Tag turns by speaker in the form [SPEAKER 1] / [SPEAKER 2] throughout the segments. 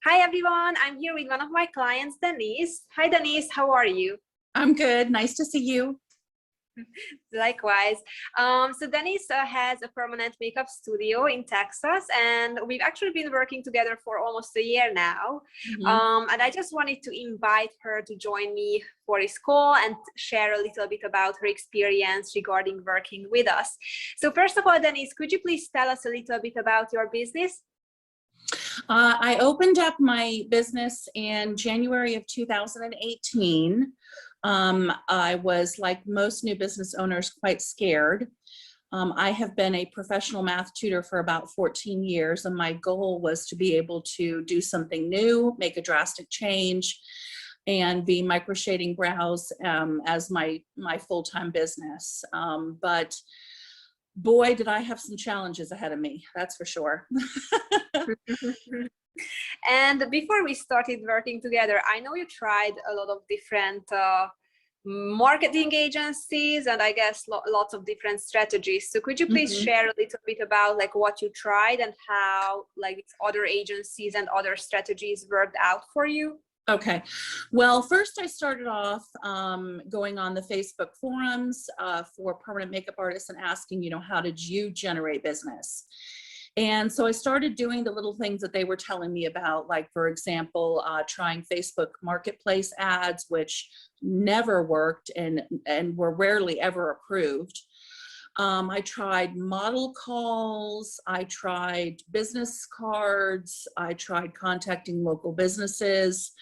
[SPEAKER 1] Hi everyone, I'm here with one of my clients, Denise. Hi Denise, how are you?
[SPEAKER 2] I'm good. Nice to see you.
[SPEAKER 1] Likewise. So Denise has a permanent makeup studio in Texas, and we've actually been working together for almost a year now. And I just wanted to invite her to join me for this call and share a little bit about her experience regarding working with us. So first of all, Denise, could you please tell us a little bit about your business?
[SPEAKER 2] I opened up my business in January of 2018. I was, like most new business owners, quite scared. I have been a professional math tutor for about 14 years, and my goal was to be able to do something new, make a drastic change, and be micro shading brows as my full-time business. But boy, did I have some challenges ahead of me, that's for sure.
[SPEAKER 1] And before we started working together, I know you tried a lot of different marketing agencies and I guess lots of different strategies. So could you please share a little bit about like what you tried and how like other agencies and other strategies worked out for you?
[SPEAKER 2] Okay, well, first I started off going on the Facebook forums for permanent makeup artists and asking, how did you generate business? And so I started doing the little things that they were telling me about, like, for example, trying Facebook Marketplace ads, which never worked and were rarely ever approved. I tried model calls, I tried business cards, I tried contacting local businesses.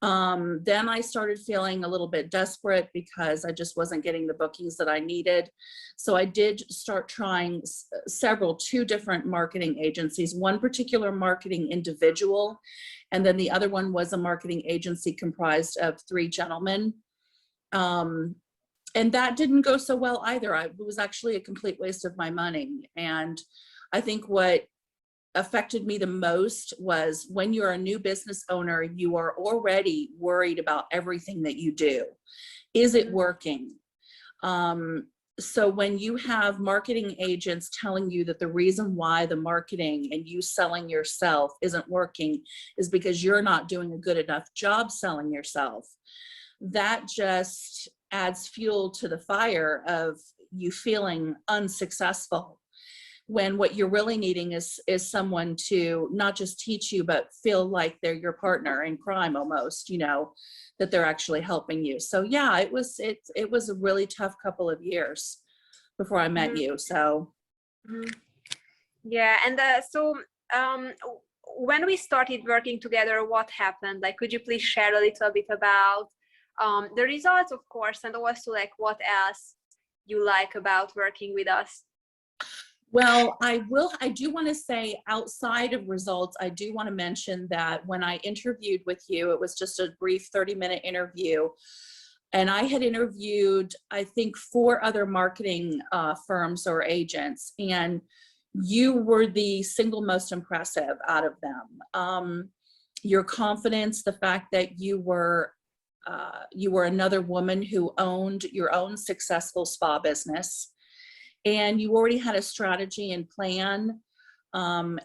[SPEAKER 2] Then I started feeling a little bit desperate because I just wasn't getting the bookings that I needed. So I did start trying two different marketing agencies, one particular marketing individual, and then the other one was a marketing agency comprised of 3 gentlemen. And that didn't go so well either. It was actually a complete waste of my money. And I think what affected me the most was when you're a new business owner, you are already worried about everything that you do. Is it working? So when you have marketing agents telling you that the reason why the marketing and you selling yourself isn't working is because you're not doing a good enough job selling yourself, that just adds fuel to the fire of you feeling unsuccessful, when what you're really needing is someone to not just teach you, but feel like they're your partner in crime almost, that they're actually helping you. So yeah, it was a really tough couple of years before I met you. So
[SPEAKER 1] yeah. And so when we started working together, what happened? Like, could you please share a little bit about the results, of course, and also like what else you like about working with us?
[SPEAKER 2] Well, I do want to say, outside of results, I do want to mention that when I interviewed with you, it was just a brief 30-minute interview. And I had interviewed, I think, 4 other marketing firms or agents, and you were the single most impressive out of them. Your confidence, the fact that you were another woman who owned your own successful spa business, and you already had a strategy and plan.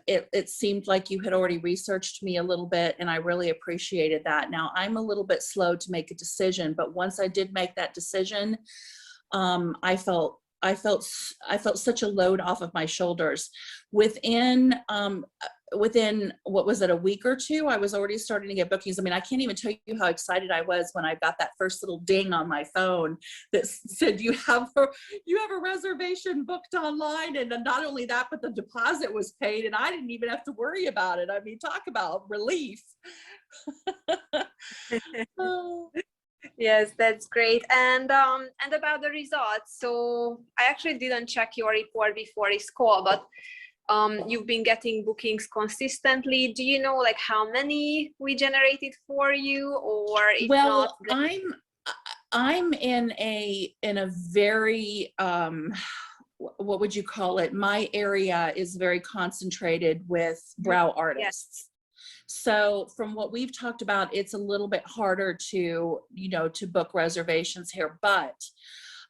[SPEAKER 2] It seemed like you had already researched me a little bit, and I really appreciated that. Now, I'm a little bit slow to make a decision, but once I did make that decision, I felt such a load off of my shoulders. Within what was it, a week or 2, I was already starting to get bookings. I mean, I can't even tell you how excited I was when I got that first little ding on my phone that said you have a reservation booked online. And not only that, but the deposit was paid and I didn't even have to worry about it. I mean, talk about relief. Oh.
[SPEAKER 1] Yes, that's great. And about the results, so I actually didn't check your report before this call, but you've been getting bookings consistently. Do you know like how many we generated for you, or if
[SPEAKER 2] well,
[SPEAKER 1] not?
[SPEAKER 2] I'm in a very what would you call it? My area is very concentrated with brow artists. Yes. So from what we've talked about, it's a little bit harder to, to book reservations here, but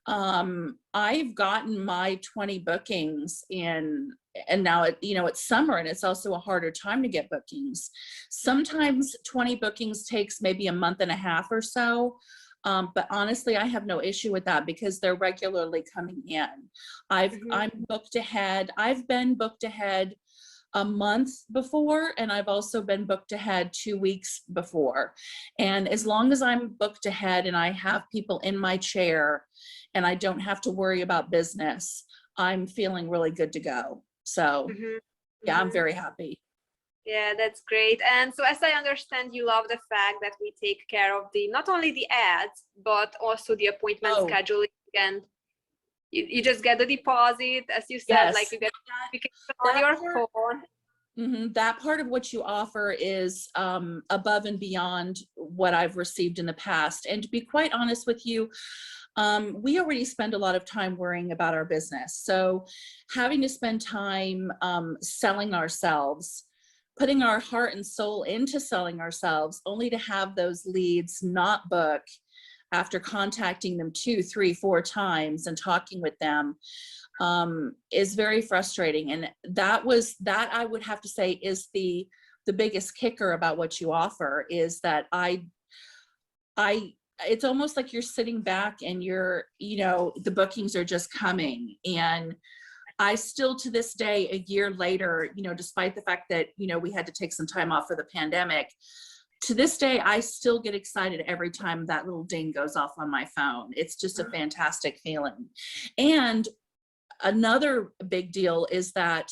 [SPEAKER 2] I've gotten my 20 bookings in now it's summer and it's also a harder time to get bookings. Sometimes 20 bookings takes maybe a month and a half or so. But honestly, I have no issue with that because they're regularly coming in. I'm booked ahead. I've been booked ahead a month before, and I've also been booked ahead 2 weeks before. And as long as I'm booked ahead and I have people in my chair and I don't have to worry about business, I'm feeling really good to go. So yeah, I'm very happy.
[SPEAKER 1] Yeah, that's great. And so as I understand, you love the fact that we take care of not only the ads, but also the appointment scheduling, and you just get the deposit, as you said, like you get on your phone.
[SPEAKER 2] That part of what you offer is above and beyond what I've received in the past. And to be quite honest with you, we already spend a lot of time worrying about our business. So having to spend time selling ourselves, putting our heart and soul into selling ourselves, only to have those leads not book after contacting them 2, 3, 4 times and talking with them, is very frustrating. And that I would have to say is the biggest kicker about what you offer, is that it's almost like you're sitting back and the bookings are just coming. And I still, to this day, a year later, despite the fact that, we had to take some time off for the pandemic, to this day, I still get excited every time that little ding goes off on my phone. It's just a fantastic feeling. And another big deal is that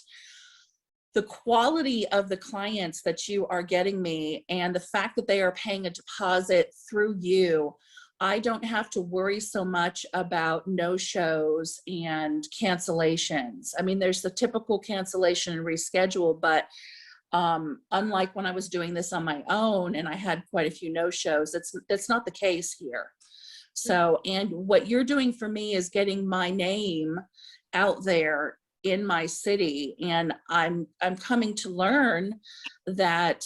[SPEAKER 2] the quality of the clients that you are getting me, and the fact that they are paying a deposit through you, I don't have to worry so much about no-shows and cancellations. I mean, there's the typical cancellation and reschedule, but unlike when I was doing this on my own and I had quite a few no-shows, that's not the case here. So, and what you're doing for me is getting my name out there in my city. And I'm coming to learn that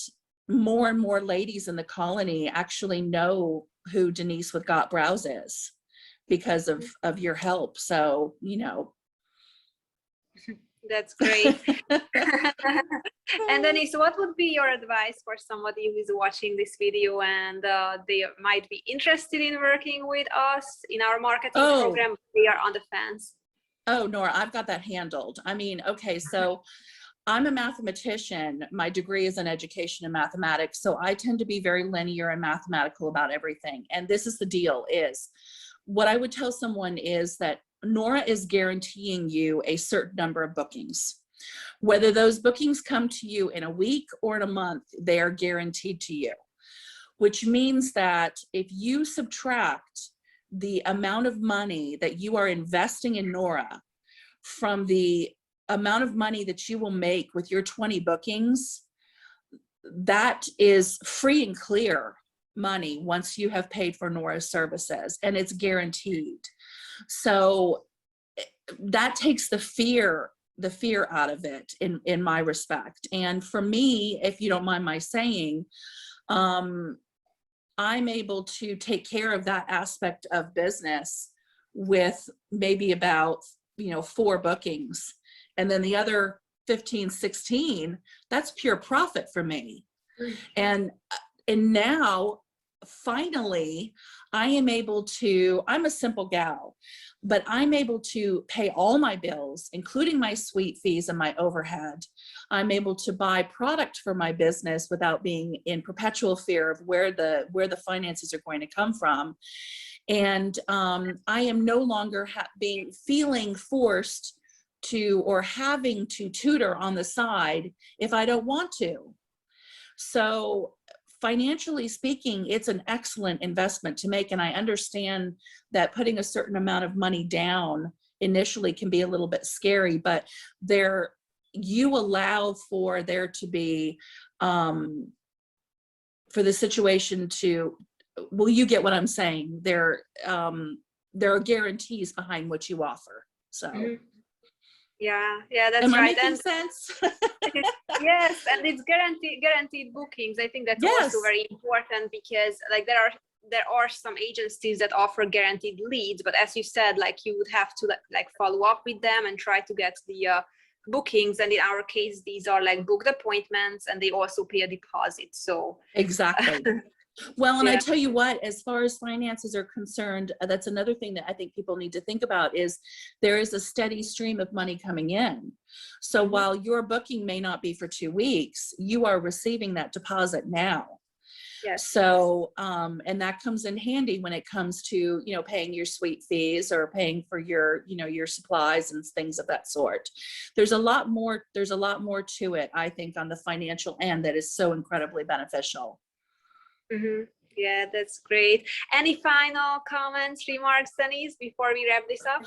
[SPEAKER 2] more and more ladies in the colony actually know who Denise with Got Brows is because of your help. So,
[SPEAKER 1] That's great. And Denise, what would be your advice for somebody who is watching this video and they might be interested in working with us in our marketing program? They are on the fence.
[SPEAKER 2] Oh, Nora, I've got that handled. I mean, okay, so I'm a mathematician. My degree is in education and mathematics. So I tend to be very linear and mathematical about everything. And this is the deal, is what I would tell someone is that Nora is guaranteeing you a certain number of bookings. Whether those bookings come to you in a week or in a month, they are guaranteed to you, which means that if you subtract the amount of money that you are investing in Nora from the amount of money that you will make with your 20 bookings, that is free and clear money once you have paid for Nora's services, and it's guaranteed. So that takes the fear out of it in my respect. And for me, if you don't mind my saying, I'm able to take care of that aspect of business with maybe about 4 bookings, and then the other 15, 16, that's pure profit for me. And now finally I am able to, I'm a simple gal, but I'm able to pay all my bills, including my suite fees and my overhead. I'm able to buy product for my business without being in perpetual fear of where the finances are going to come from. And I am no longer feeling forced to, or having to tutor on the side if I don't want to. So financially speaking, it's an excellent investment to make. And I understand that putting a certain amount of money down initially can be a little bit scary, but you allow for there to be, for the situation to, well, you get what I'm saying. There are guarantees behind what you offer. So.
[SPEAKER 1] Yeah, that's
[SPEAKER 2] Am I
[SPEAKER 1] right.
[SPEAKER 2] making sense?
[SPEAKER 1] Yes, and it's guaranteed bookings. I think that's also very important, because like there are some agencies that offer guaranteed leads, but as you said, like you would have to like follow up with them and try to get the bookings, and in our case, these are like booked appointments, and they also pay a deposit. So
[SPEAKER 2] exactly. Well, and
[SPEAKER 1] yeah.
[SPEAKER 2] I tell you what, as far as finances are concerned, that's another thing that I think people need to think about is there is a steady stream of money coming in. So while your booking may not be for 2 weeks, you are receiving that deposit now.
[SPEAKER 1] Yes.
[SPEAKER 2] So, and that comes in handy when it comes to, you know, paying your suite fees or paying for your, you know, your supplies and things of that sort. There's a lot more to it, I think, on the financial end that is so incredibly beneficial.
[SPEAKER 1] Yeah, that's great. Any final comments, remarks, Denise, before we wrap this up?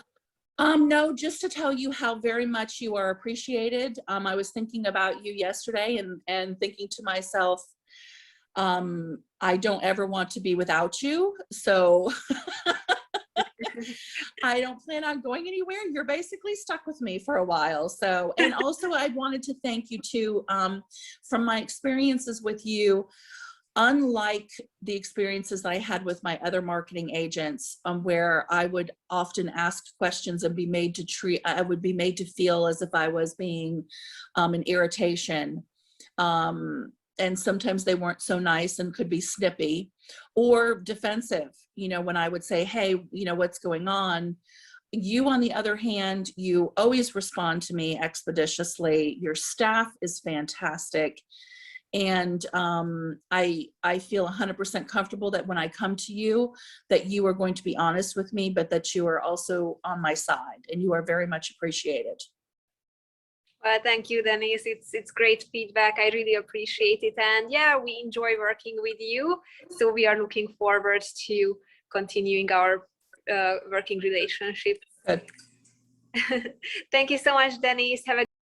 [SPEAKER 2] No, just to tell you how very much you are appreciated. I was thinking about you yesterday and thinking to myself, I don't ever want to be without you. So I don't plan on going anywhere. You're basically stuck with me for a while. So, and also I wanted to thank you too, from my experiences with you. Unlike the experiences that I had with my other marketing agents, where I would often ask questions and I would be made to feel as if I was being an irritation. And sometimes they weren't so nice and could be snippy or defensive, you know, when I would say, hey, you know, what's going on? You, on the other hand, you always respond to me expeditiously. Your staff is fantastic. And I feel 100% comfortable that when I come to you, that you are going to be honest with me, but that you are also on my side, and you are very much appreciated.
[SPEAKER 1] Well, thank you, Denise. It's great feedback. I really appreciate it. And yeah, we enjoy working with you. So we are looking forward to continuing our working relationship.
[SPEAKER 2] Good.
[SPEAKER 1] Thank you so much, Denise. Have a